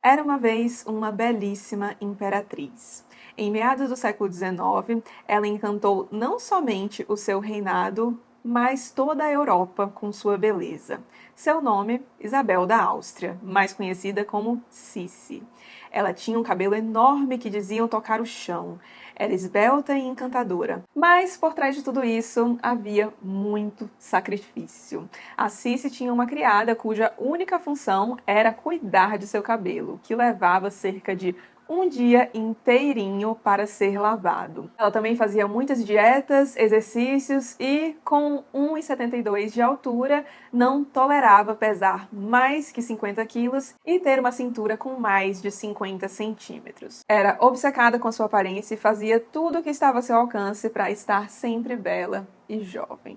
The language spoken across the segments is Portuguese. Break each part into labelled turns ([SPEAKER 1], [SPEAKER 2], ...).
[SPEAKER 1] Era uma vez uma belíssima imperatriz. Em meados do século XIX, ela encantou não somente o seu reinado, mas toda a Europa com sua beleza. Seu nome, Isabel da Áustria, mais conhecida como Sissi. Ela tinha um cabelo enorme que diziam tocar o chão. Era esbelta e encantadora. Mas por trás de tudo isso havia muito sacrifício. A Sissi tinha uma criada cuja única função era cuidar de seu cabelo, que levava cerca de um dia inteirinho para ser lavado. Ela também fazia muitas dietas, exercícios e, com 1,72 de altura, não tolerava pesar mais que 50 quilos e ter uma cintura com mais de 50 centímetros. Era obcecada com sua aparência e fazia tudo o que estava a seu alcance para estar sempre bela e jovem.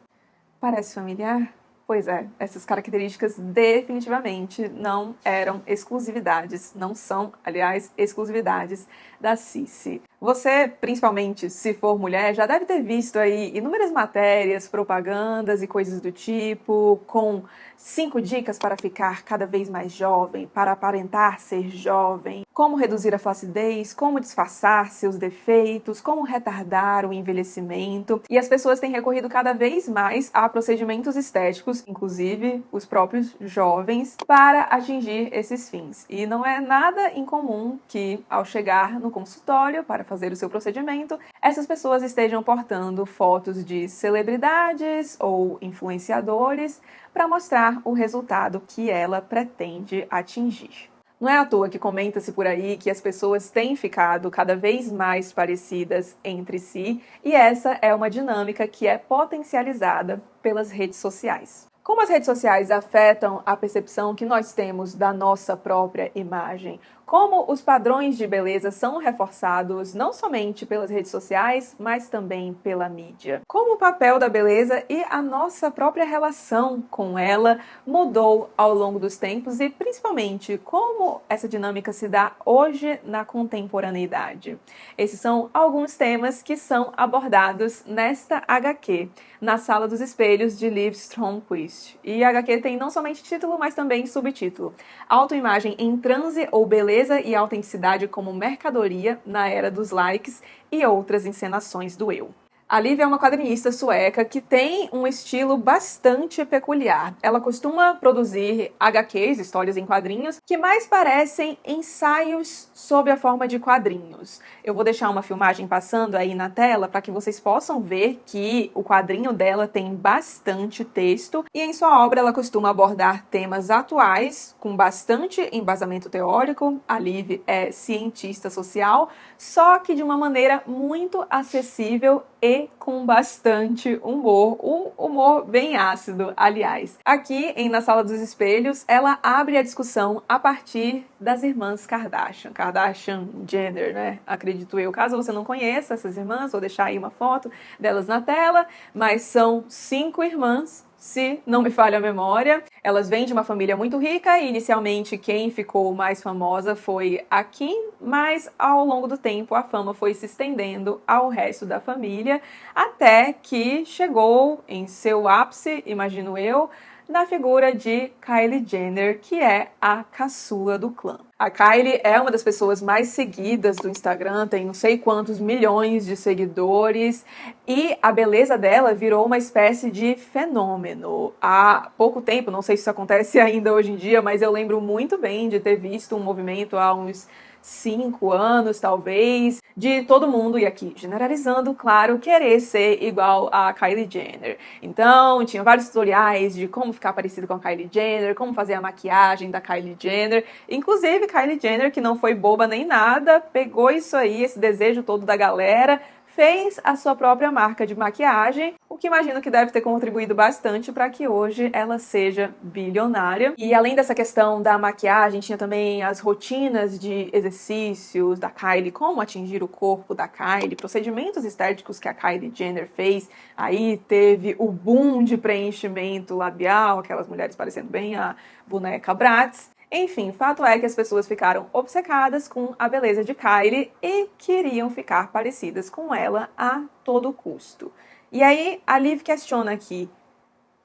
[SPEAKER 1] Parece familiar? Pois é, essas características definitivamente não eram exclusividades, não são, aliás, exclusividades da Sissi. Você, principalmente se for mulher, já deve ter visto aí inúmeras matérias, propagandas e coisas do tipo, com 5 dicas para ficar cada vez mais jovem, para aparentar ser jovem, como reduzir a flacidez, como disfarçar seus defeitos, como retardar o envelhecimento. E as pessoas têm recorrido cada vez mais a procedimentos estéticos, inclusive os próprios jovens, para atingir esses fins. E não é nada incomum que, ao chegar no consultório para fazer o seu procedimento, essas pessoas estejam portando fotos de celebridades ou influenciadores para mostrar o resultado que ela pretende atingir. Não é à toa que comenta-se por aí que as pessoas têm ficado cada vez mais parecidas entre si, e essa é uma dinâmica que é potencializada pelas redes sociais. Como as redes sociais afetam a percepção que nós temos da nossa própria imagem? Como os padrões de beleza são reforçados não somente pelas redes sociais, mas também pela mídia? Como o papel da beleza e a nossa própria relação com ela mudou ao longo dos tempos e, principalmente, como essa dinâmica se dá hoje na contemporaneidade? Esses são alguns temas que são abordados nesta HQ, na Sala dos Espelhos, de Liv Stromquist. E a HQ tem não somente título, mas também subtítulo: Autoimagem em transe ou beleza e autenticidade como mercadoria na era dos likes e outras encenações do eu. A Liv é uma quadrinista sueca que tem um estilo bastante peculiar. Ela costuma produzir HQs, histórias em quadrinhos, que mais parecem ensaios sob a forma de quadrinhos. Eu vou deixar uma filmagem passando aí na tela para que vocês possam ver que o quadrinho dela tem bastante texto e em sua obra ela costuma abordar temas atuais com bastante embasamento teórico. A Liv é cientista social, só que de uma maneira muito acessível e com bastante humor, um humor bem ácido, aliás. Aqui, Na Sala dos Espelhos, ela abre a discussão a partir das irmãs Kardashian Jenner, né? Acredito eu. Caso você não conheça essas irmãs, vou deixar aí uma foto delas na tela, mas são 5 irmãs, se não me falha a memória. Elas vêm de uma família muito rica e inicialmente quem ficou mais famosa foi a Kim, mas ao longo do tempo a fama foi se estendendo ao resto da família, até que chegou em seu ápice, imagino eu, na figura de Kylie Jenner, que é a caçula do clã. A Kylie é uma das pessoas mais seguidas do Instagram, tem não sei quantos milhões de seguidores, e a beleza dela virou uma espécie de fenômeno. Há pouco tempo, não sei se isso acontece ainda hoje em dia, mas eu lembro muito bem de ter visto um movimento há uns 5 anos, talvez, de todo mundo, e aqui generalizando, claro, querer ser igual a Kylie Jenner. Então, tinha vários tutoriais de como ficar parecido com a Kylie Jenner, como fazer a maquiagem da Kylie Jenner. Inclusive, Kylie Jenner, que não foi boba nem nada, pegou isso aí, esse desejo todo da galera, fez a sua própria marca de maquiagem, o que imagino que deve ter contribuído bastante para que hoje ela seja bilionária. E além dessa questão da maquiagem, tinha também as rotinas de exercícios da Kylie, como atingir o corpo da Kylie, procedimentos estéticos que a Kylie Jenner fez. Aí teve o boom de preenchimento labial, aquelas mulheres parecendo bem a boneca Bratz. Enfim, fato é que as pessoas ficaram obcecadas com a beleza de Kylie e queriam ficar parecidas com ela a todo custo. E aí, a Liv questiona aqui,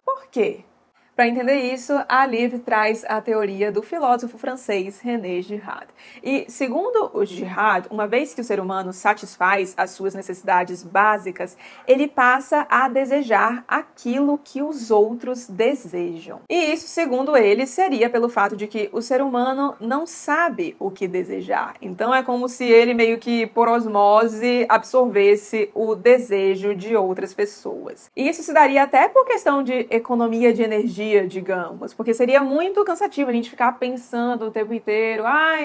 [SPEAKER 1] por quê? Para entender isso, a Liv traz a teoria do filósofo francês René Girard. E, segundo o Girard, uma vez que o ser humano satisfaz as suas necessidades básicas, ele passa a desejar aquilo que os outros desejam. E isso, segundo ele, seria pelo fato de que o ser humano não sabe o que desejar. Então é como se ele meio que por osmose absorvesse o desejo de outras pessoas. E isso se daria até por questão de economia de energia, digamos, porque seria muito cansativo a gente ficar pensando o tempo inteiro,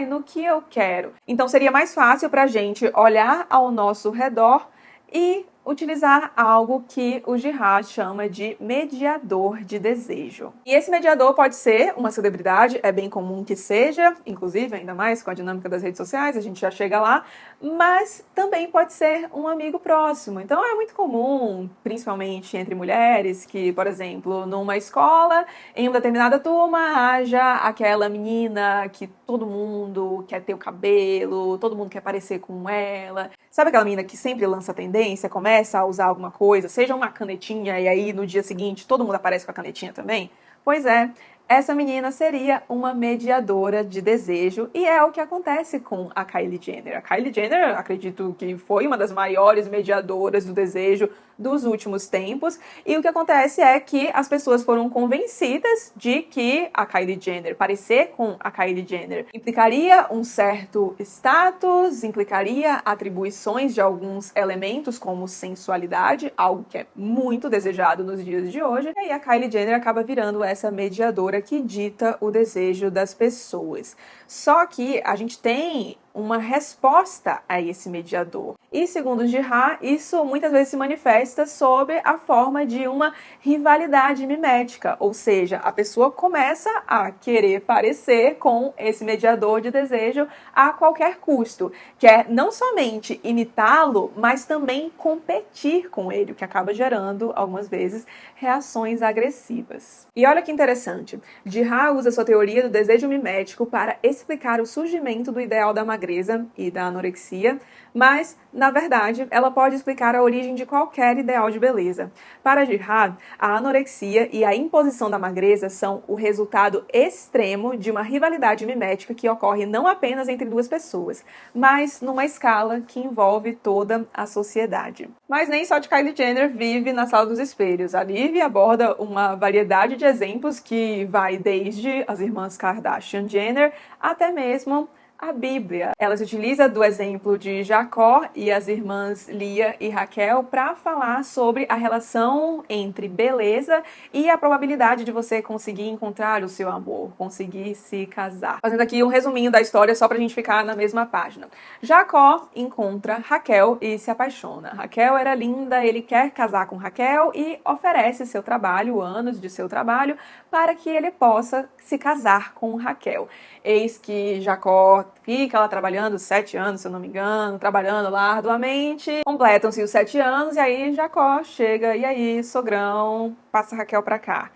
[SPEAKER 1] no que eu quero. Então seria mais fácil pra gente olhar ao nosso redor e utilizar algo que o Girard chama de mediador de desejo. E esse mediador pode ser uma celebridade, é bem comum que seja, inclusive, ainda mais com a dinâmica das redes sociais, a gente já chega lá, mas também pode ser um amigo próximo. Então é muito comum, principalmente entre mulheres, que, por exemplo, numa escola, em uma determinada turma, haja aquela menina que todo mundo quer ter o cabelo, todo mundo quer parecer com ela. Sabe aquela menina que sempre lança tendência, começa a usar alguma coisa, seja uma canetinha, e aí no dia seguinte todo mundo aparece com a canetinha também? Pois é, essa menina seria uma mediadora de desejo e é o que acontece com a Kylie Jenner. A Kylie Jenner, acredito que foi uma das maiores mediadoras do desejo dos últimos tempos e o que acontece é que as pessoas foram convencidas de que a Kylie Jenner, parecer com a Kylie Jenner, implicaria um certo status, implicaria atribuições de alguns elementos como sensualidade, algo que é muito desejado nos dias de hoje, e aí a Kylie Jenner acaba virando essa mediadora que dita o desejo das pessoas. Só que a gente tem uma resposta a esse mediador. E, segundo Girard, isso muitas vezes se manifesta sob a forma de uma rivalidade mimética, ou seja, a pessoa começa a querer parecer com esse mediador de desejo a qualquer custo, quer não somente imitá-lo, mas também competir com ele, o que acaba gerando, algumas vezes, reações agressivas. E olha que interessante, Girard usa sua teoria do desejo mimético para explicar o surgimento do ideal da magreza e da anorexia, mas, na verdade, ela pode explicar a origem de qualquer ideal de beleza. Para Girard, a anorexia e a imposição da magreza são o resultado extremo de uma rivalidade mimética que ocorre não apenas entre duas pessoas, mas numa escala que envolve toda a sociedade. Mas nem só de Kylie Jenner vive na sala dos espelhos. A Liv aborda uma variedade de exemplos que vai desde as irmãs Kardashian Jenner até mesmo a Bíblia. Ela se utiliza do exemplo de Jacó e as irmãs Lia e Raquel para falar sobre a relação entre beleza e a probabilidade de você conseguir encontrar o seu amor, conseguir se casar. Fazendo aqui um resuminho da história só para a gente ficar na mesma página. Jacó encontra Raquel e se apaixona. Raquel era linda, ele quer casar com Raquel e oferece seu trabalho, anos de seu trabalho, para que ele possa se casar com Raquel. Eis que Jacó fica lá trabalhando 7 anos, se eu não me engano, trabalhando lá arduamente. Completam-se os 7 anos e aí Jacó chega, e aí, sogrão, passa Raquel pra cá.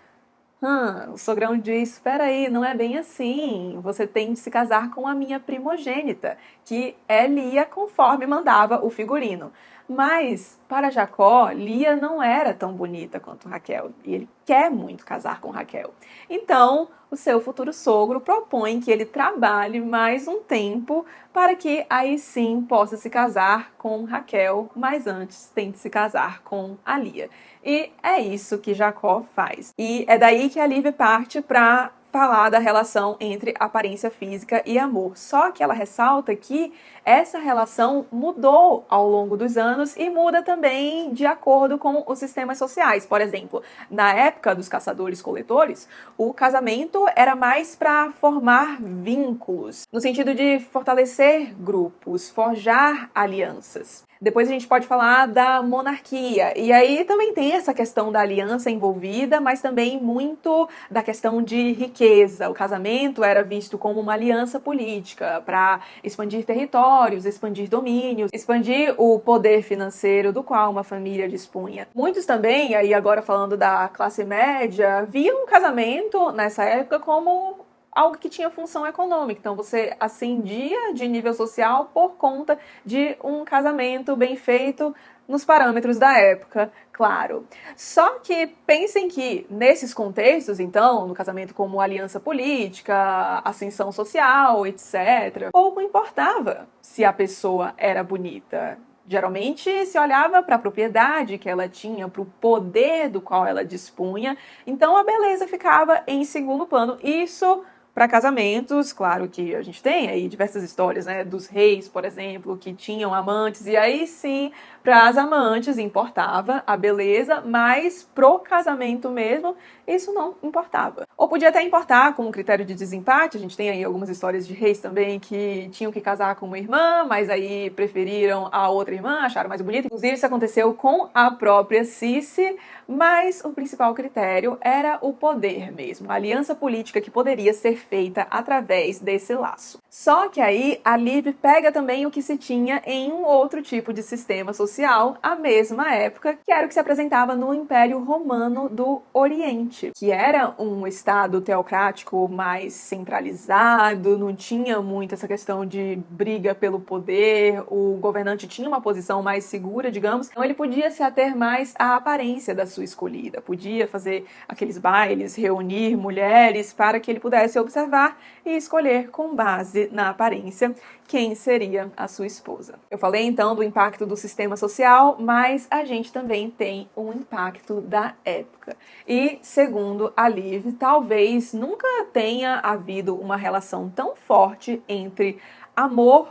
[SPEAKER 1] O sogrão diz, espera aí, não é bem assim, você tem de se casar com a minha primogênita, que é Lia, conforme mandava o figurino. Mas, para Jacó, Lia não era tão bonita quanto Raquel, e ele quer muito casar com Raquel. Então, o seu futuro sogro propõe que ele trabalhe mais um tempo para que aí sim possa se casar com Raquel, mas antes tem de se casar com a Lia. E é isso que Jacó faz. E é daí que a Liv parte para falar da relação entre aparência física e amor. Só que ela ressalta que essa relação mudou ao longo dos anos e muda também de acordo com os sistemas sociais. Por exemplo, na época dos caçadores-coletores, o casamento era mais para formar vínculos, no sentido de fortalecer grupos, forjar alianças. Depois a gente pode falar da monarquia. E aí também tem essa questão da aliança envolvida, mas também muito da questão de riqueza. O casamento era visto como uma aliança política para expandir territórios, expandir domínios, expandir o poder financeiro do qual uma família dispunha. Muitos também, aí agora falando da classe média, viam o casamento nessa época como algo que tinha função econômica. Então você ascendia de nível social por conta de um casamento bem feito, nos parâmetros da época, claro. Só que pensem que nesses contextos, então, no casamento como aliança política, ascensão social, etc., pouco importava se a pessoa era bonita. Geralmente se olhava para a propriedade que ela tinha, para o poder do qual ela dispunha, então a beleza ficava em segundo plano. Isso para casamentos, claro que a gente tem aí diversas histórias, né, dos reis, por exemplo, que tinham amantes, e aí sim, para as amantes importava a beleza, mas pro casamento mesmo, isso não importava. Ou podia até importar como critério de desempate, a gente tem aí algumas histórias de reis também que tinham que casar com uma irmã, mas aí preferiram a outra irmã, acharam mais bonita. Inclusive isso aconteceu com a própria Cici, mas o principal critério era o poder mesmo, a aliança política que poderia ser feita através desse laço. Só que aí a Liv pega também o que se tinha em um outro tipo de sistema social à mesma época, que era o que se apresentava no Império Romano do Oriente, que era um estado teocrático mais centralizado, não tinha muito essa questão de briga pelo poder, o governante tinha uma posição mais segura, digamos, então ele podia se ater mais à aparência da sua escolhida, podia fazer aqueles bailes, reunir mulheres para que ele pudesse observar e escolher com base na aparência quem seria a sua esposa. Eu falei então do impacto do sistema social, mas a gente também tem um impacto da época. E, segundo a Liv, talvez nunca tenha havido uma relação tão forte entre amor,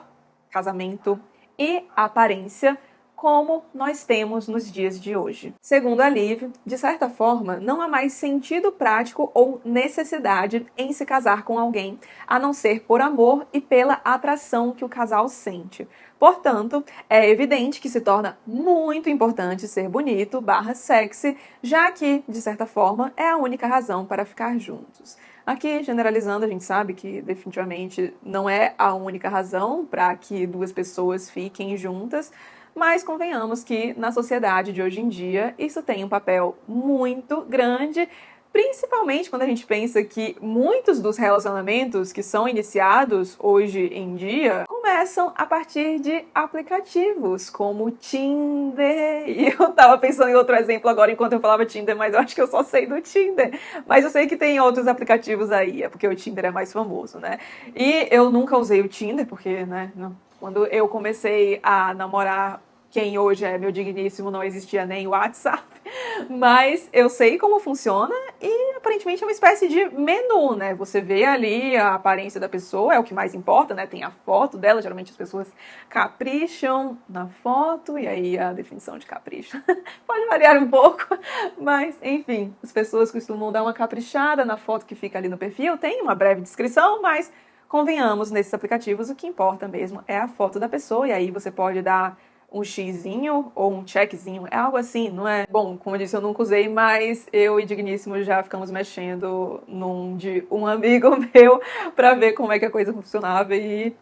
[SPEAKER 1] casamento e aparência como nós temos nos dias de hoje. Segundo a Liv, de certa forma, não há mais sentido prático ou necessidade em se casar com alguém, a não ser por amor e pela atração que o casal sente. Portanto, é evidente que se torna muito importante ser bonito / sexy, já que, de certa forma, é a única razão para ficar juntos. Aqui, generalizando, a gente sabe que definitivamente não é a única razão para que duas pessoas fiquem juntas, mas convenhamos que na sociedade de hoje em dia isso tem um papel muito grande, principalmente quando a gente pensa que muitos dos relacionamentos que são iniciados hoje em dia começam a partir de aplicativos como Tinder. E eu tava pensando em outro exemplo agora enquanto eu falava Tinder, mas eu acho que eu só sei do Tinder. Mas eu sei que tem outros aplicativos aí, é porque o Tinder é mais famoso, né? E eu nunca usei o Tinder, porque, né, quando eu comecei a namorar quem hoje é meu digníssimo, não existia nem WhatsApp, mas eu sei como funciona e aparentemente é uma espécie de menu, né? Você vê ali a aparência da pessoa, é o que mais importa, né? Tem a foto dela, geralmente as pessoas capricham na foto, e aí a definição de capricho pode variar um pouco, mas enfim, as pessoas costumam dar uma caprichada na foto que fica ali no perfil, tem uma breve descrição, mas convenhamos, nesses aplicativos o que importa mesmo é a foto da pessoa, e aí você pode dar um xizinho ou um checkzinho, é algo assim, não é? Bom, como eu disse, eu nunca usei, mas eu e Digníssimo já ficamos mexendo num de um amigo meu pra ver como é que a coisa funcionava e...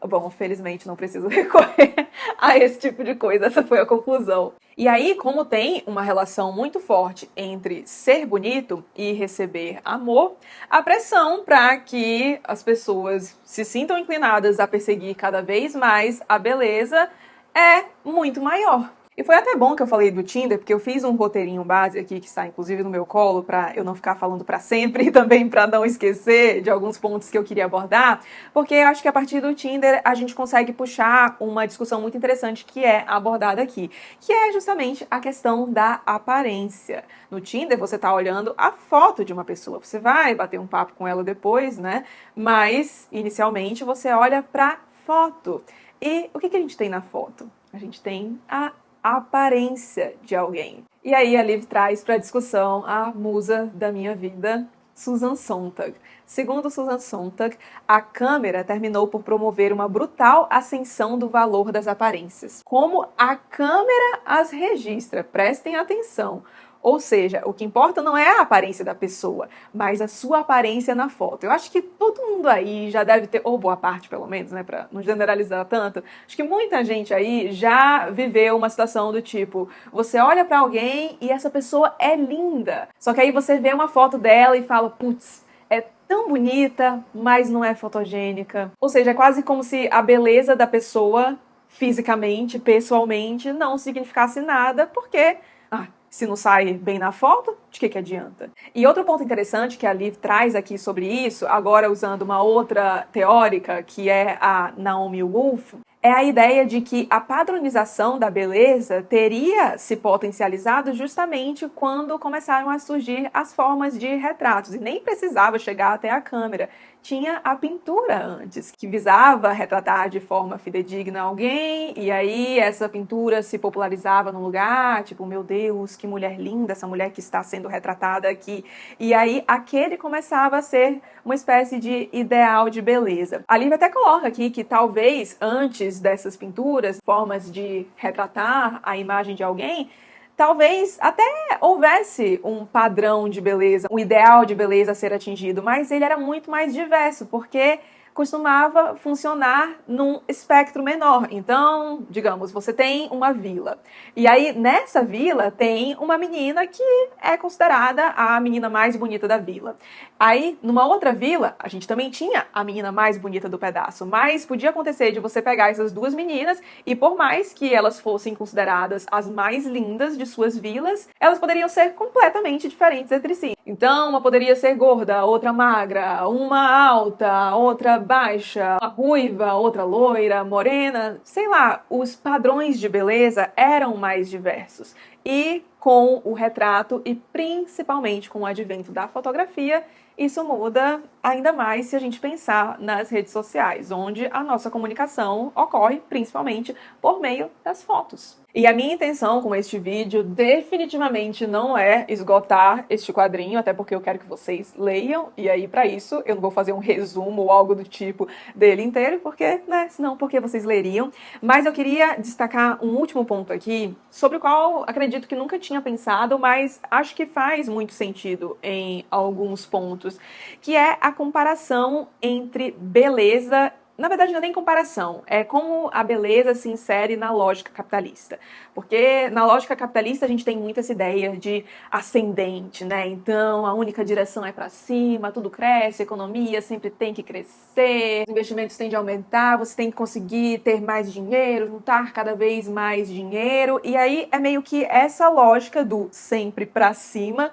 [SPEAKER 1] Bom, felizmente não preciso recorrer a esse tipo de coisa, essa foi a conclusão. E aí, como tem uma relação muito forte entre ser bonito e receber amor, a pressão para que as pessoas se sintam inclinadas a perseguir cada vez mais a beleza é muito maior. E foi até bom que eu falei do Tinder, porque eu fiz um roteirinho base aqui, que está inclusive no meu colo, para eu não ficar falando para sempre e também para não esquecer de alguns pontos que eu queria abordar, porque eu acho que a partir do Tinder a gente consegue puxar uma discussão muito interessante que é abordada aqui, que é justamente a questão da aparência. No Tinder você está olhando a foto de uma pessoa, você vai bater um papo com ela depois, né? Mas inicialmente você olha para foto. E o que a gente tem na foto? A gente tem a aparência de alguém. E aí a Liv traz para a discussão a musa da minha vida, Susan Sontag. Segundo Susan Sontag, a câmera terminou por promover uma brutal ascensão do valor das aparências. Como a câmera as registra, prestem atenção. Ou seja, o que importa não é a aparência da pessoa, mas a sua aparência na foto. Eu acho que todo mundo aí já deve ter, ou boa parte pelo menos, né, pra não generalizar tanto, acho que muita gente aí já viveu uma situação do tipo, você olha pra alguém e essa pessoa é linda, só que aí você vê uma foto dela e fala, putz, é tão bonita, mas não é fotogênica. Ou seja, é quase como se a beleza da pessoa fisicamente, pessoalmente, não significasse nada, porque se não sai bem na foto, de que adianta? E outro ponto interessante que a Liv traz aqui sobre isso, agora usando uma outra teórica, que é a Naomi Wolf, é a ideia de que a padronização da beleza teria se potencializado justamente quando começaram a surgir as formas de retratos, e nem precisava chegar até a câmera. Tinha a pintura antes, que visava retratar de forma fidedigna alguém, e aí essa pintura se popularizava no lugar, tipo, meu Deus, que mulher linda, essa mulher que está sendo retratada aqui. E aí aquele começava a ser uma espécie de ideal de beleza. A Liv até coloca aqui que talvez antes dessas pinturas, formas de retratar a imagem de alguém, talvez até houvesse um padrão de beleza, um ideal de beleza a ser atingido, mas ele era muito mais diverso, porque costumava funcionar num espectro menor. Então, digamos, você tem uma vila. E aí, nessa vila, tem uma menina que é considerada a menina mais bonita da vila. Aí, numa outra vila, a gente também tinha a menina mais bonita do pedaço. Mas podia acontecer de você pegar essas duas meninas e, por mais que elas fossem consideradas as mais lindas de suas vilas, elas poderiam ser completamente diferentes entre si. Então, uma poderia ser gorda, outra magra, uma alta, outra baixa, uma ruiva, outra loira, morena, sei lá, os padrões de beleza eram mais diversos. E com o retrato e principalmente com o advento da fotografia, isso muda ainda mais se a gente pensar nas redes sociais, onde a nossa comunicação ocorre principalmente por meio das fotos. E a minha intenção com este vídeo definitivamente não é esgotar este quadrinho, até porque eu quero que vocês leiam, e aí para isso eu não vou fazer um resumo ou algo do tipo dele inteiro, porque, né, senão porque vocês leriam. Mas eu queria destacar um último ponto aqui, sobre o qual acredito que nunca tinha pensado, mas acho que faz muito sentido em alguns pontos, que é a comparação entre beleza. Na verdade, não é nem comparação, é como a beleza se insere na lógica capitalista. Porque na lógica capitalista a gente tem muito essa ideia de ascendente, né? Então a única direção é para cima, tudo cresce, a economia sempre tem que crescer, os investimentos tendem a aumentar, você tem que conseguir ter mais dinheiro, juntar cada vez mais dinheiro. E aí é meio que essa lógica do sempre para cima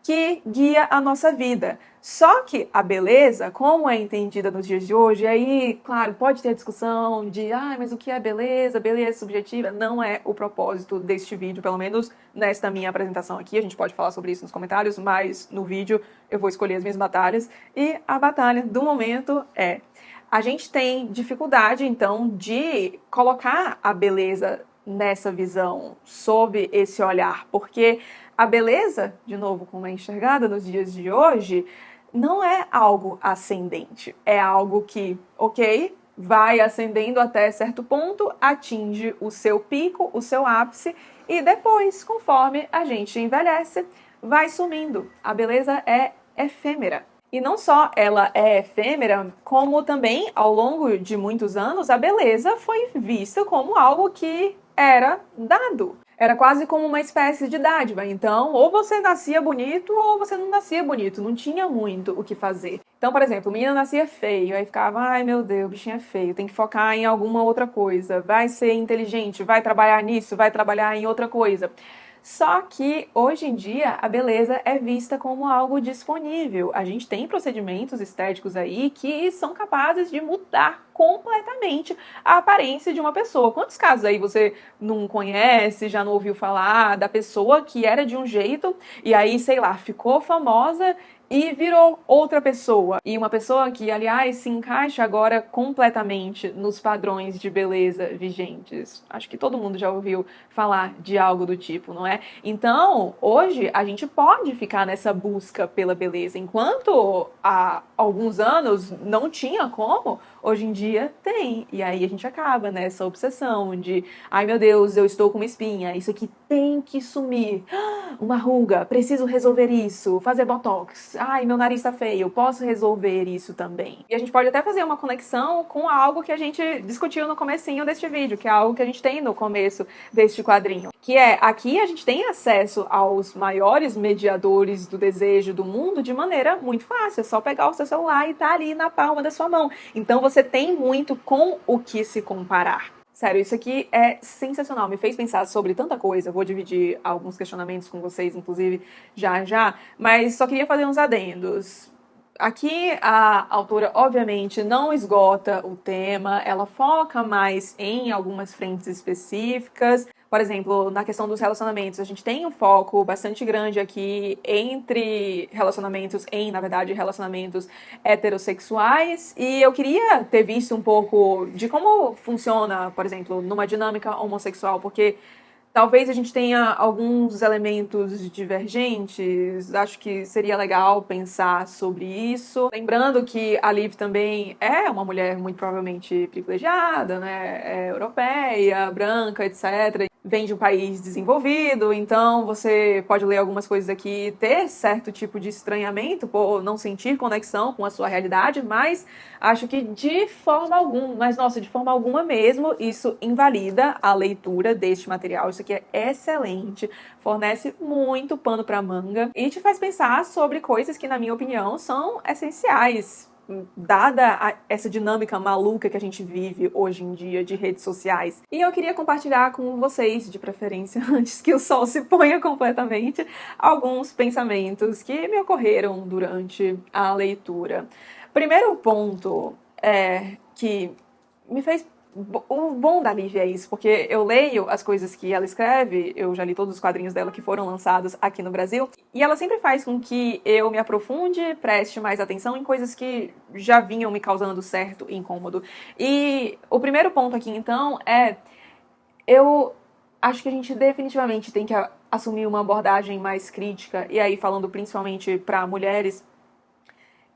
[SPEAKER 1] que guia a nossa vida. Só que a beleza, como é entendida nos dias de hoje, aí, claro, pode ter a discussão de mas o que é beleza? Beleza subjetiva? Não é o propósito deste vídeo, pelo menos nesta minha apresentação aqui. A gente pode falar sobre isso nos comentários, mas no vídeo eu vou escolher as minhas batalhas. E a batalha do momento é: a gente tem dificuldade, então, de colocar a beleza nessa visão, sob esse olhar, porque a beleza, de novo, como é enxergada nos dias de hoje, não é algo ascendente. É algo que, ok, vai ascendendo até certo ponto, atinge o seu pico, o seu ápice, e depois, conforme a gente envelhece, vai sumindo. A beleza é efêmera. E não só ela é efêmera, como também, ao longo de muitos anos, a beleza foi vista como algo que era dado. Era quase como uma espécie de dádiva. Então, ou você nascia bonito ou você não nascia bonito. Não tinha muito o que fazer. Então, por exemplo, o menino nascia feio, aí ficava, ai meu Deus, o bichinho é feio, tem que focar em alguma outra coisa. Vai ser inteligente, vai trabalhar nisso, vai trabalhar em outra coisa. Só que, hoje em dia, a beleza é vista como algo disponível. A gente tem procedimentos estéticos aí que são capazes de mudar completamente a aparência de uma pessoa. Quantos casos aí você não conhece, já não ouviu falar da pessoa que era de um jeito e aí, sei lá, ficou famosa e virou outra pessoa. E uma pessoa que, aliás, se encaixa agora completamente nos padrões de beleza vigentes. Acho que todo mundo já ouviu falar de algo do tipo, não é? Então, hoje, a gente pode ficar nessa busca pela beleza. Enquanto há alguns anos não tinha como, hoje em dia tem. E aí a gente acaba nessa obsessão de, ai meu Deus, eu estou com uma espinha, isso aqui tem que sumir. Uma ruga, preciso resolver isso, fazer botox. Ai, meu nariz tá feio, posso resolver isso também. E a gente pode até fazer uma conexão com algo que a gente discutiu no comecinho deste vídeo, que é algo que a gente tem no começo deste quadrinho. Que é, aqui a gente tem acesso aos maiores mediadores do desejo do mundo de maneira muito fácil. É só pegar o seu celular e tá ali na palma da sua mão. Então você tem muito com o que se comparar. Sério, isso aqui é sensacional. Me fez pensar sobre tanta coisa. Vou dividir alguns questionamentos com vocês, inclusive, já já. Mas só queria fazer uns adendos. Aqui a autora, obviamente, não esgota o tema, ela foca mais em algumas frentes específicas. Por exemplo, na questão dos relacionamentos, a gente tem um foco bastante grande aqui entre relacionamentos, na verdade, relacionamentos heterossexuais. E eu queria ter visto um pouco de como funciona, por exemplo, numa dinâmica homossexual, porque talvez a gente tenha alguns elementos divergentes, acho que seria legal pensar sobre isso. Lembrando que a Liv também é uma mulher muito provavelmente privilegiada, né? É europeia, branca, etc. Vem de um país desenvolvido, então você pode ler algumas coisas aqui e ter certo tipo de estranhamento por não sentir conexão com a sua realidade, mas acho que de forma alguma, mas nossa, de forma alguma mesmo, isso invalida a leitura deste material. Isso aqui é excelente, fornece muito pano para manga e te faz pensar sobre coisas que, na minha opinião, são essenciais, dada essa dinâmica maluca que a gente vive hoje em dia de redes sociais. E eu queria compartilhar com vocês, de preferência, antes que o sol se ponha completamente, alguns pensamentos que me ocorreram durante a leitura. Primeiro ponto que me fez... O bom da Liv é isso, porque eu leio as coisas que ela escreve, eu já li todos os quadrinhos dela que foram lançados aqui no Brasil, e ela sempre faz com que eu me aprofunde, preste mais atenção em coisas que já vinham me causando certo incômodo. E o primeiro ponto aqui, então, eu acho que a gente definitivamente tem que assumir uma abordagem mais crítica, e aí falando principalmente para mulheres,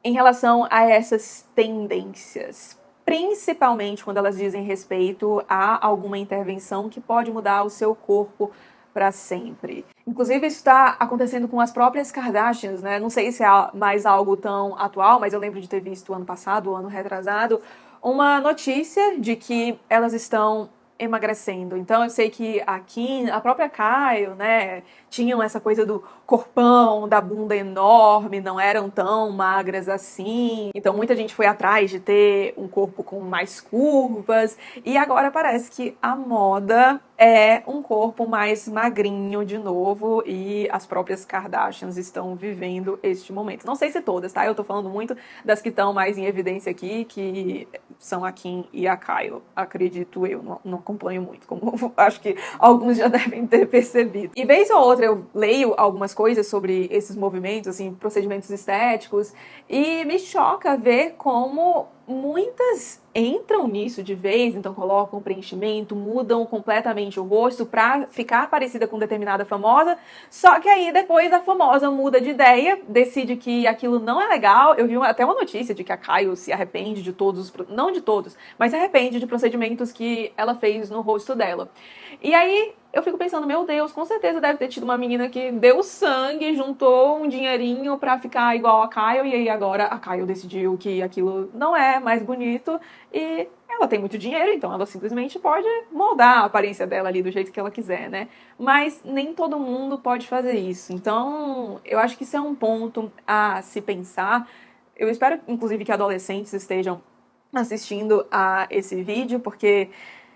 [SPEAKER 1] em relação a essas tendências, principalmente quando elas dizem respeito a alguma intervenção que pode mudar o seu corpo para sempre. Inclusive, isso está acontecendo com as próprias Kardashians, né? Não sei se é mais algo tão atual, mas eu lembro de ter visto ano passado, ano retrasado, uma notícia de que elas estão emagrecendo. Então eu sei que a Kim, a própria Kyle, né, tinham essa coisa do corpão, da bunda enorme, não eram tão magras assim. Então muita gente foi atrás de ter um corpo com mais curvas e agora parece que a moda é um corpo mais magrinho de novo e as próprias Kardashians estão vivendo este momento. Não sei se todas, tá? Eu tô falando muito das que estão mais em evidência aqui, que são a Kim e a Kyle, acredito eu. Não acompanho muito, como acho que alguns já devem ter percebido. E vez ou outra eu leio algumas coisas sobre esses movimentos, assim, procedimentos estéticos, e me choca ver como muitas entram nisso de vez, então colocam preenchimento, mudam completamente o rosto pra ficar parecida com determinada famosa, só que aí depois a famosa muda de ideia, decide que aquilo não é legal. Eu vi até uma notícia de que a Kyle se arrepende de todos, não de todos, mas se arrepende de procedimentos que ela fez no rosto dela. E aí eu fico pensando, meu Deus, com certeza deve ter tido uma menina que deu sangue, juntou um dinheirinho pra ficar igual a Kyle, e aí agora a Kyle decidiu que aquilo não é mais bonito e ela tem muito dinheiro, então ela simplesmente pode moldar a aparência dela ali do jeito que ela quiser, né? Mas nem todo mundo pode fazer isso. Então, eu acho que isso é um ponto a se pensar. Eu espero, inclusive, que adolescentes estejam assistindo a esse vídeo, porque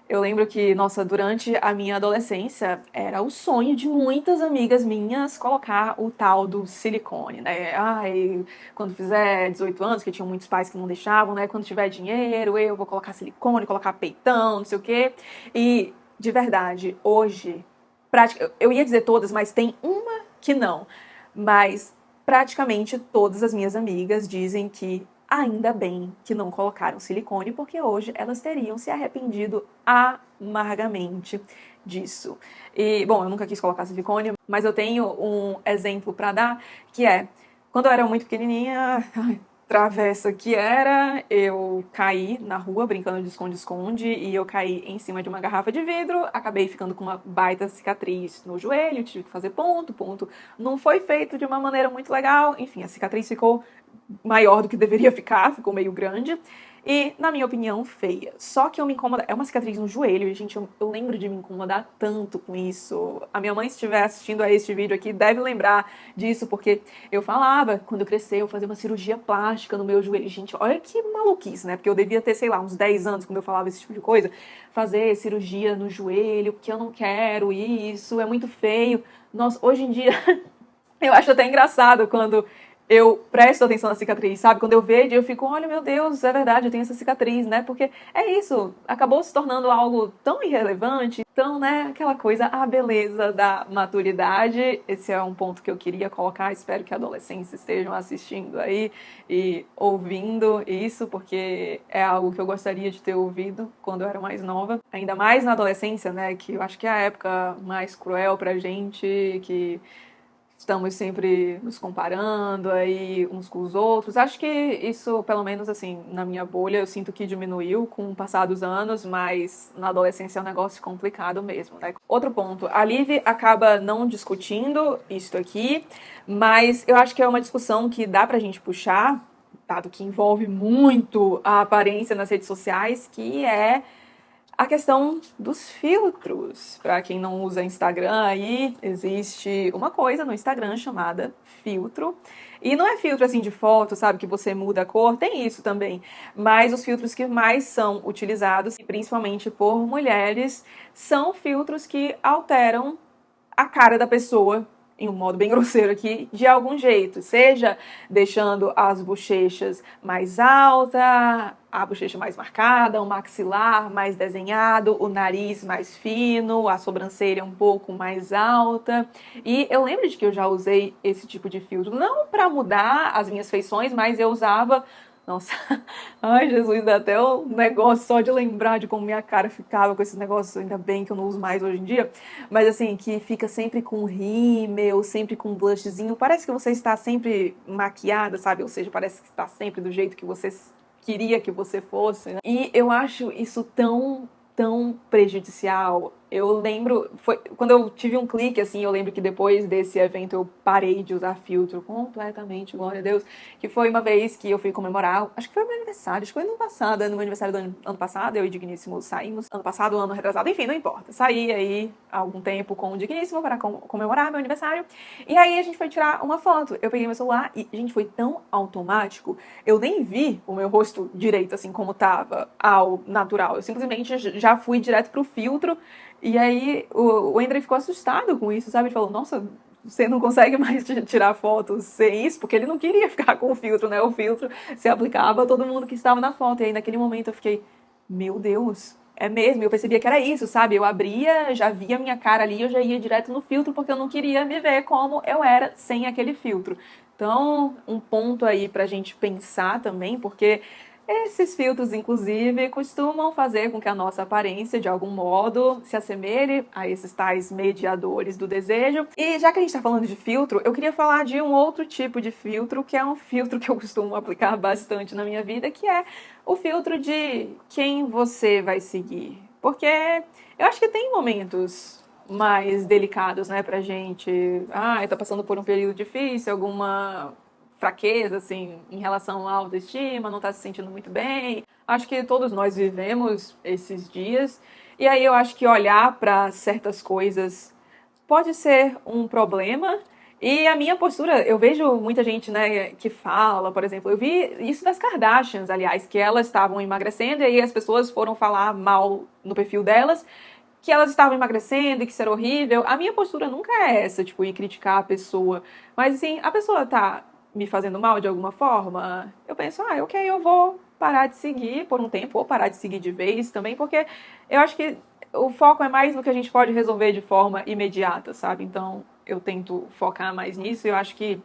[SPEAKER 1] eu lembro que, nossa, durante a minha adolescência, era o sonho de muitas amigas minhas colocar o tal do silicone, né? Ai, quando fizer 18 anos, que tinham muitos pais que não deixavam, né? Quando tiver dinheiro, eu vou colocar silicone, colocar peitão, não sei o quê. E, de verdade, hoje, eu ia dizer todas, mas tem uma que não. Mas, praticamente todas as minhas amigas dizem que ainda bem que não colocaram silicone, porque hoje elas teriam se arrependido amargamente disso. E, bom, eu nunca quis colocar silicone, mas eu tenho um exemplo para dar, que é, quando eu era muito pequenininha, travessa que era, eu caí na rua brincando de esconde-esconde e eu caí em cima de uma garrafa de vidro, acabei ficando com uma baita cicatriz no joelho, tive que fazer ponto não foi feito de uma maneira muito legal, enfim, a cicatriz ficou maior do que deveria ficar, ficou meio grande. e, na minha opinião, feia. Só que eu me incomodo. É uma cicatriz no joelho, e, gente, eu lembro de me incomodar tanto com isso. A minha mãe, se estiver assistindo a este vídeo aqui, deve lembrar disso, porque eu falava, quando eu crescer, eu fazer uma cirurgia plástica no meu joelho. Gente, olha que maluquice, né? Porque eu devia ter, sei lá, uns 10 anos quando eu falava esse tipo de coisa. Fazer cirurgia no joelho, porque eu não quero isso, é muito feio. Nossa, hoje em dia, eu acho até engraçado quando eu presto atenção na cicatriz, sabe? Quando eu vejo, eu fico, olha, meu Deus, é verdade, eu tenho essa cicatriz, né? Porque é isso, acabou se tornando algo tão irrelevante, tão, né, aquela coisa, a beleza da maturidade. Esse é um ponto que eu queria colocar, espero que adolescentes estejam assistindo aí e ouvindo isso, porque é algo que eu gostaria de ter ouvido quando eu era mais nova. Ainda mais na adolescência, né, que eu acho que é a época mais cruel pra gente, que estamos sempre nos comparando aí uns com os outros. Acho que isso, pelo menos assim, na minha bolha, eu sinto que diminuiu com o passar dos anos, mas na adolescência é um negócio complicado mesmo, né? Outro ponto, a Liv acaba não discutindo isto aqui, mas eu acho que é uma discussão que dá pra gente puxar, dado que envolve muito a aparência nas redes sociais, que é a questão dos filtros. Para quem não usa Instagram, aí existe uma coisa no Instagram chamada filtro. E não é filtro assim de foto, sabe, que você muda a cor, tem isso também. Mas os filtros que mais são utilizados, principalmente por mulheres, são filtros que alteram a cara da pessoa, em um modo bem grosseiro aqui, de algum jeito. Seja deixando as bochechas mais altas, a bochecha mais marcada, o maxilar mais desenhado, o nariz mais fino, a sobrancelha um pouco mais alta. E eu lembro de que eu já usei esse tipo de filtro, não para mudar as minhas feições, mas eu usava. Nossa, ai Jesus, dá até um negócio só de lembrar de como minha cara ficava com esses negócios, ainda bem que eu não uso mais hoje em dia, mas assim, que fica sempre com rímel, sempre com blushzinho, parece que você está sempre maquiada, sabe? Ou seja, parece que está sempre do jeito que você queria que você fosse, né? E eu acho isso tão prejudicial. Eu lembro, foi quando eu tive um clique assim, eu lembro que depois desse evento eu parei de usar filtro completamente, glória a Deus, que foi uma vez que eu fui comemorar, acho que foi meu aniversário, acho que foi no passado, no meu aniversário do ano passado, eu e o Digníssimo saímos, ano passado, ano retrasado, enfim, não importa. Saí aí há algum tempo com o Digníssimo para comemorar meu aniversário, e aí a gente foi tirar uma foto. Eu peguei meu celular e, gente, foi tão automático, eu nem vi o meu rosto direito, assim, como tava ao natural. Eu simplesmente já fui direto pro filtro. E aí o André ficou assustado com isso, sabe? Ele falou, nossa, você não consegue mais tirar fotos sem isso? Porque ele não queria ficar com o filtro, né? O filtro se aplicava a todo mundo que estava na foto. E aí naquele momento eu fiquei, meu Deus, é mesmo? Eu percebia que era isso, sabe? Eu abria, já via minha cara ali, eu já ia direto no filtro porque eu não queria me ver como eu era sem aquele filtro. Então, um ponto aí pra gente pensar também, porque esses filtros, inclusive, costumam fazer com que a nossa aparência, de algum modo, se assemelhe a esses tais mediadores do desejo. E já que a gente está falando de filtro, eu queria falar de um outro tipo de filtro, que é um filtro que eu costumo aplicar bastante na minha vida, que é o filtro de quem você vai seguir. Porque eu acho que tem momentos mais delicados, né, pra gente. Tá passando por um período difícil, alguma fraqueza, assim, em relação à autoestima, não tá se sentindo muito bem. Acho que todos nós vivemos esses dias. E aí eu acho que olhar para certas coisas pode ser um problema. E a minha postura, eu vejo muita gente, né, que fala, por exemplo, eu vi isso das Kardashians, aliás, que elas estavam emagrecendo e aí as pessoas foram falar mal no perfil delas, que elas estavam emagrecendo e que isso era horrível. A minha postura nunca é essa, tipo, ir criticar a pessoa. Mas, assim, a pessoa tá me fazendo mal de alguma forma, eu penso, ok, eu vou parar de seguir por um tempo, ou parar de seguir de vez também, porque eu acho que o foco é mais no que a gente pode resolver de forma imediata, sabe? Então, eu tento focar mais nisso e eu acho que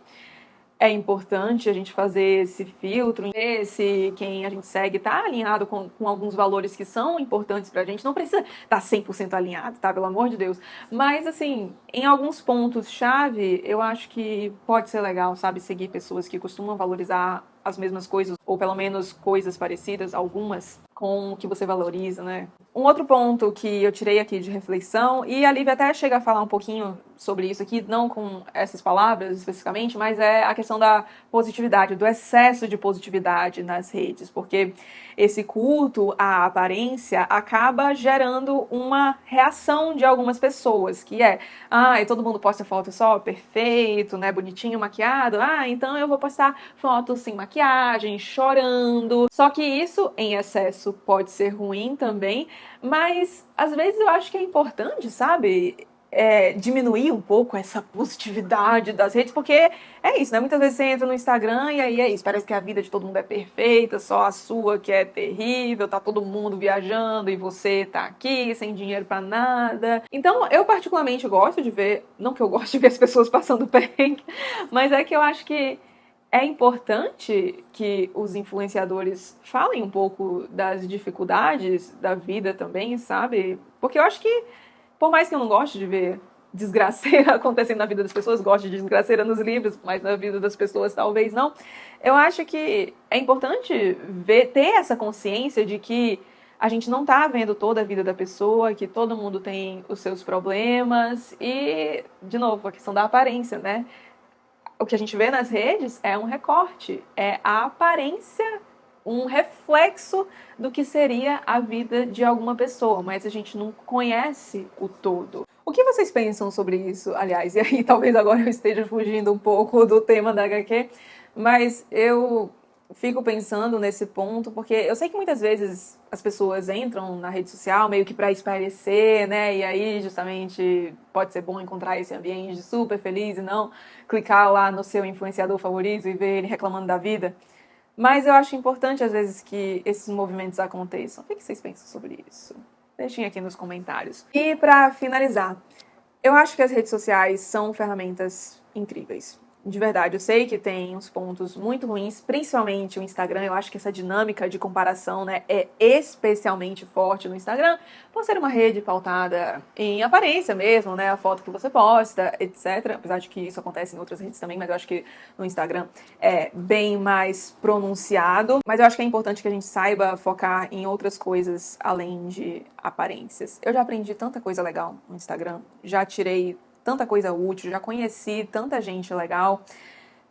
[SPEAKER 1] é importante a gente fazer esse filtro, ver se quem a gente segue está alinhado com alguns valores que são importantes pra gente. Não precisa estar 100% alinhado, tá? Pelo amor de Deus. Mas, assim, em alguns pontos-chave, eu acho que pode ser legal, sabe? Seguir pessoas que costumam valorizar as mesmas coisas ou pelo menos coisas parecidas, algumas, com o que você valoriza, né? Um outro ponto que eu tirei aqui de reflexão, e a Lívia até chega a falar um pouquinho sobre isso aqui, não com essas palavras especificamente, mas é a questão da positividade, do excesso de positividade nas redes, porque esse culto à aparência acaba gerando uma reação de algumas pessoas, que é, e todo mundo posta foto só perfeito, né, bonitinho, maquiado, então eu vou postar fotos sem maquiagem, chorando. Só que isso em excesso pode ser ruim também, mas às vezes eu acho que é importante, sabe? Diminuir um pouco essa positividade das redes, porque é isso, né? Muitas vezes você entra no Instagram e aí é isso, parece que a vida de todo mundo é perfeita, só a sua que é terrível, tá todo mundo viajando e você tá aqui sem dinheiro pra nada. Então, eu particularmente gosto de ver, não que eu goste de ver as pessoas passando perrengue, mas é que eu acho que é importante que os influenciadores falem um pouco das dificuldades da vida também, sabe? Porque eu acho que, por mais que eu não goste de ver desgraceira acontecendo na vida das pessoas, gosto de desgraceira nos livros, mas na vida das pessoas talvez não, eu acho que é importante ter essa consciência de que a gente não tá vendo toda a vida da pessoa, que todo mundo tem os seus problemas e, de novo, a questão da aparência, né? O que a gente vê nas redes é um recorte, é a aparência, um reflexo do que seria a vida de alguma pessoa, mas a gente não conhece o todo. O que vocês pensam sobre isso, aliás? E aí, talvez agora eu esteja fugindo um pouco do tema da HQ, mas eu fico pensando nesse ponto, porque eu sei que muitas vezes as pessoas entram na rede social meio que para espairecer, né? E aí, justamente, pode ser bom encontrar esse ambiente super feliz e não clicar lá no seu influenciador favorito e ver ele reclamando da vida. Mas eu acho importante, às vezes, que esses movimentos aconteçam. O que vocês pensam sobre isso? Deixem aqui nos comentários. E para finalizar, eu acho que as redes sociais são ferramentas incríveis. De verdade, eu sei que tem uns pontos muito ruins, principalmente o Instagram. Eu acho que essa dinâmica de comparação, né, é especialmente forte no Instagram, por ser uma rede pautada em aparência mesmo, né, a foto que você posta, etc. Apesar de que isso acontece em outras redes também, mas eu acho que no Instagram é bem mais pronunciado. Mas eu acho que é importante que a gente saiba focar em outras coisas além de aparências. Eu já aprendi tanta coisa legal no Instagram, já tirei tanta coisa útil, já conheci tanta gente legal.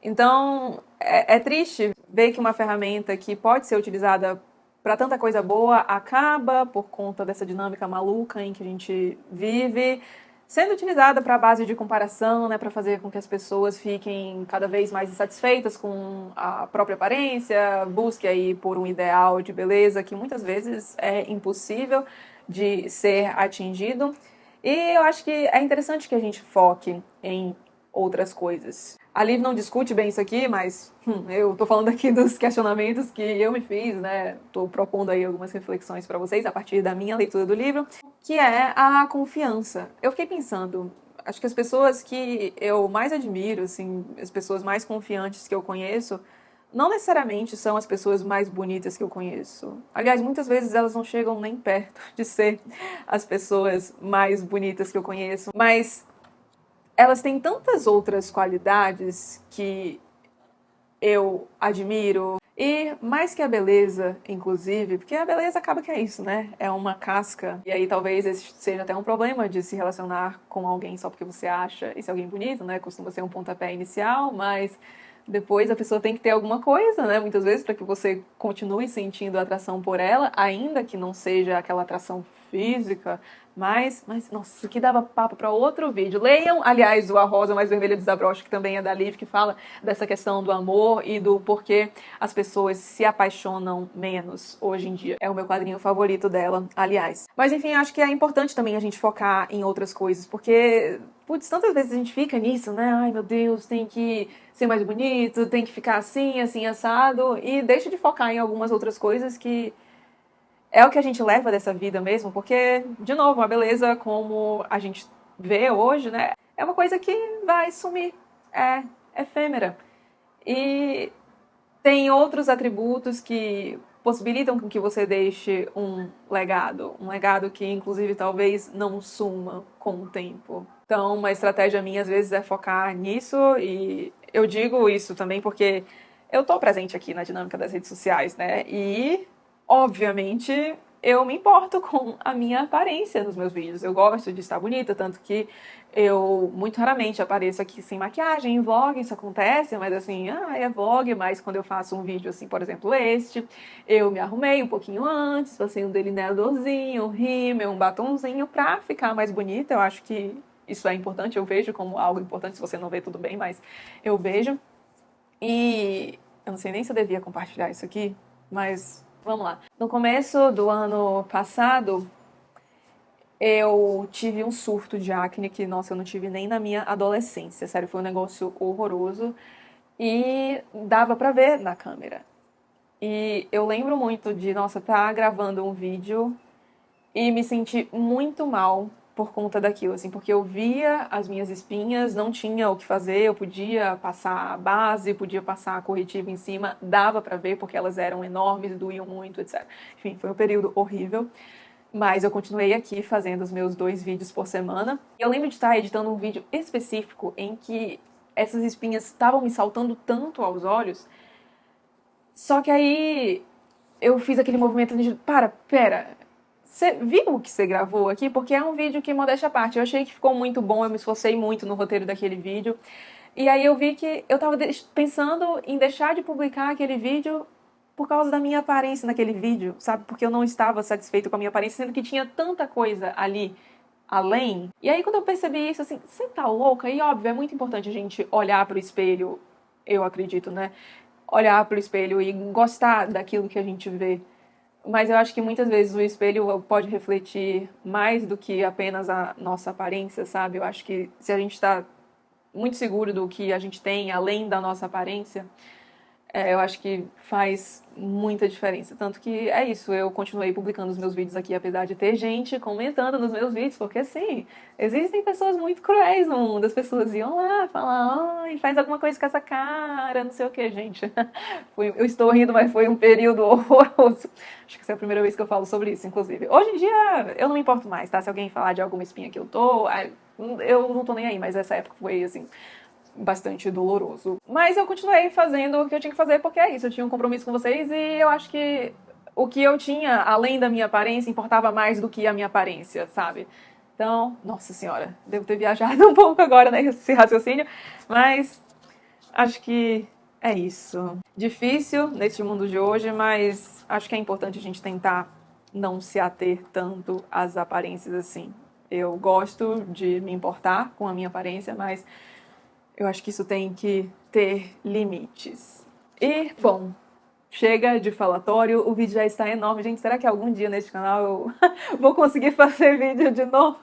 [SPEAKER 1] Então, é triste ver que uma ferramenta que pode ser utilizada para tanta coisa boa acaba, por conta dessa dinâmica maluca em que a gente vive, sendo utilizada para a base de comparação, né, para fazer com que as pessoas fiquem cada vez mais insatisfeitas com a própria aparência, busque aí por um ideal de beleza que muitas vezes é impossível de ser atingido. E eu acho que é interessante que a gente foque em outras coisas. A Liv não discute bem isso aqui, mas eu tô falando aqui dos questionamentos que eu me fiz, né? Tô propondo aí algumas reflexões para vocês a partir da minha leitura do livro, que é a confiança. Eu fiquei pensando, acho que as pessoas que eu mais admiro, assim, as pessoas mais confiantes que eu conheço, não necessariamente são as pessoas mais bonitas que eu conheço. Aliás, muitas vezes elas não chegam nem perto de ser as pessoas mais bonitas que eu conheço, mas elas têm tantas outras qualidades que eu admiro. E mais que a beleza, inclusive, porque a beleza acaba que é isso, né? É uma casca. E aí talvez esse seja até um problema de se relacionar com alguém só porque você acha esse alguém bonito, né? Costuma ser um pontapé inicial, mas depois a pessoa tem que ter alguma coisa, né? Muitas vezes para que você continue sentindo atração por ela, ainda que não seja aquela atração física, mas nossa, isso aqui dava papo para outro vídeo. Leiam, aliás, o A Rosa Mais Vermelha Desabrocha, que também é da Liv, que fala dessa questão do amor e do porquê as pessoas se apaixonam menos hoje em dia. É o meu quadrinho favorito dela, aliás. Mas enfim, acho que é importante também a gente focar em outras coisas, porque putz, tantas vezes a gente fica nisso, né? Ai, meu Deus, tem que ser mais bonito, tem que ficar assim, assim, assado, e deixa de focar em algumas outras coisas que é o que a gente leva dessa vida mesmo, porque, de novo, a beleza como a gente vê hoje, né, é uma coisa que vai sumir, é efêmera. E tem outros atributos que possibilitam que você deixe um legado que, inclusive, talvez não suma com o tempo. Então, uma estratégia minha, às vezes, é focar nisso, e eu digo isso também porque eu tô presente aqui na dinâmica das redes sociais, né? E, obviamente, eu me importo com a minha aparência nos meus vídeos. Eu gosto de estar bonita, tanto que eu muito raramente apareço aqui sem maquiagem. Em vlog isso acontece, mas assim, é vlog, mas quando eu faço um vídeo assim, por exemplo, este, eu me arrumei um pouquinho antes, passei um delineadorzinho, um rímel, um batonzinho pra ficar mais bonita. Eu acho que isso é importante, eu vejo como algo importante. Se você não vê, tudo bem, mas eu vejo. E eu não sei nem se eu devia compartilhar isso aqui, mas vamos lá. No começo do ano passado, eu tive um surto de acne que, nossa, eu não tive nem na minha adolescência. Sério, foi um negócio horroroso e dava pra ver na câmera. E eu lembro muito de, nossa, tá gravando um vídeo e me senti muito mal por conta daquilo, assim, porque eu via as minhas espinhas, não tinha o que fazer, eu podia passar base, podia passar corretivo em cima, dava pra ver porque elas eram enormes, doíam muito, etc. Enfim, foi um período horrível, mas eu continuei aqui fazendo os meus 2 vídeos por semana. Eu lembro de estar editando um vídeo específico em que essas espinhas estavam me saltando tanto aos olhos, só que aí eu fiz aquele movimento de, pera, você viu o que você gravou aqui? Porque é um vídeo que, modéstia à parte, eu achei que ficou muito bom, eu me esforcei muito no roteiro daquele vídeo. E aí eu vi que eu tava pensando em deixar de publicar aquele vídeo por causa da minha aparência naquele vídeo, sabe? Porque eu não estava satisfeito com a minha aparência, sendo que tinha tanta coisa ali além. E aí quando eu percebi isso, assim, você tá louca? E óbvio, é muito importante a gente olhar pro espelho, eu acredito, né? Olhar pro espelho e gostar daquilo que a gente vê. Mas eu acho que muitas vezes o espelho pode refletir mais do que apenas a nossa aparência, sabe? Eu acho que se a gente está muito seguro do que a gente tem além da nossa aparência, eu acho que faz muita diferença. Tanto que é isso, eu continuei publicando os meus vídeos aqui, apesar de ter gente comentando nos meus vídeos, porque assim, existem pessoas muito cruéis no mundo. As pessoas iam lá falar, ai, faz alguma coisa com essa cara, não sei o que, gente. Eu estou rindo, mas foi um período horroroso. Acho que essa é a primeira vez que eu falo sobre isso, inclusive. Hoje em dia, eu não me importo mais, tá? Se alguém falar de alguma espinha que eu tô, eu não tô nem aí, mas essa época foi, assim, bastante doloroso. Mas eu continuei fazendo o que eu tinha que fazer, porque é isso, eu tinha um compromisso com vocês e eu acho que o que eu tinha, além da minha aparência, importava mais do que a minha aparência, sabe? Então, nossa senhora, devo ter viajado um pouco agora nesse raciocínio, mas acho que é isso. Difícil neste mundo de hoje, mas acho que é importante a gente tentar não se ater tanto às aparências assim. Eu gosto de me importar com a minha aparência, mas eu acho que isso tem que ter limites. E, bom, chega de falatório, o vídeo já está enorme. Gente, será que algum dia neste canal eu vou conseguir fazer vídeo de novo?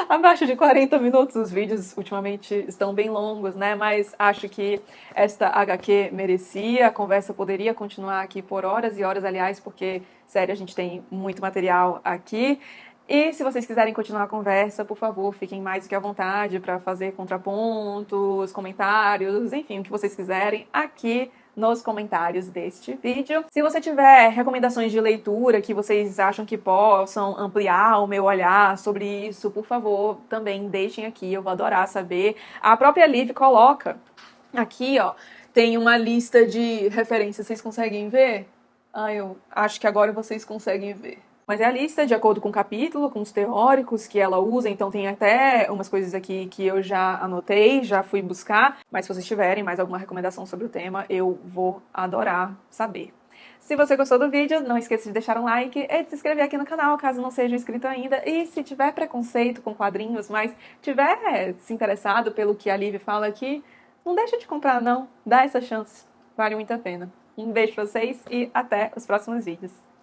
[SPEAKER 1] Abaixo de 40 minutos, os vídeos ultimamente estão bem longos, né? Mas acho que esta HQ merecia, a conversa poderia continuar aqui por horas e horas, aliás, porque, sério, a gente tem muito material aqui. E se vocês quiserem continuar a conversa, por favor, fiquem mais do que à vontade para fazer contrapontos, comentários, enfim, o que vocês quiserem aqui nos comentários deste vídeo. Se você tiver recomendações de leitura que vocês acham que possam ampliar o meu olhar sobre isso, por favor, também deixem aqui, eu vou adorar saber. A própria Liv coloca aqui, ó, tem uma lista de referências, vocês conseguem ver? Eu acho que agora vocês conseguem ver. Mas é a lista de acordo com o capítulo, com os teóricos que ela usa, então tem até umas coisas aqui que eu já anotei, já fui buscar, mas se vocês tiverem mais alguma recomendação sobre o tema, eu vou adorar saber. Se você gostou do vídeo, não esqueça de deixar um like e de se inscrever aqui no canal, caso não seja inscrito ainda. E se tiver preconceito com quadrinhos, mas tiver se interessado pelo que a Liv fala aqui, não deixa de comprar não, dá essa chance, vale muito a pena. Um beijo pra vocês e até os próximos vídeos.